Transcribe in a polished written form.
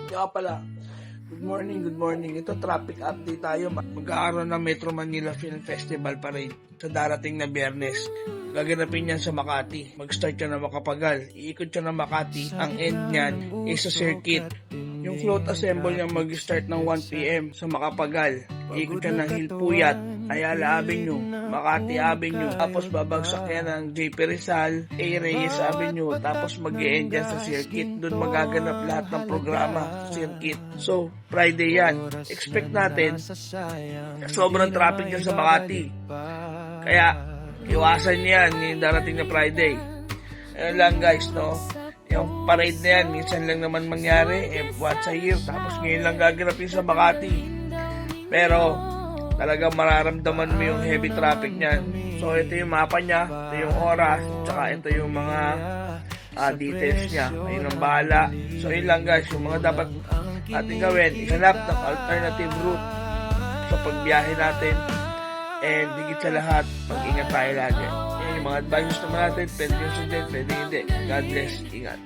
Kaya pala, good morning. Ito traffic update tayo. Magkakaroon ng Metro Manila Film Festival Parade sa darating na Biyernes. Gaganapin yan sa Makati. Mag-start siya na Makapagal. Iikot siya na Makati. Ang end niyan is sa circuit. Yung float assemble niya mag-start ng 1 p.m. sa Makapagal. Iikot siya ng Hilpuyat, Ayala Avenue, Makati Avenue. Tapos babagsak yan ng JP Rizal, A. Reyes Avenue. Tapos mag-e-end yan sa circuit. Doon magaganap lahat ng programa sa circuit. So, Friday yan. Expect natin sobrang traffic dyan sa Makati. Kaya, iwasan yan yung darating na Friday. Ayun lang guys, no? Yung parade na yan, minsan lang naman mangyari, once a year, tapos ngayon lang gaganapin sa Makati. Pero, talagang mararamdaman mo yung heavy traffic niyan. So, ito yung mapa niya, ito yung oras, tsaka ito yung mga details niya. Ayun ang bahala. So, yun lang guys, yung mga dapat ating gawin, ihanap ng alternative route sa pagbiyahe natin. And higit sa lahat, mag-ingat tayo lagi. Yan yung mga advice naman natin, pwede yung sundin, pwede hindi. God bless, ingat.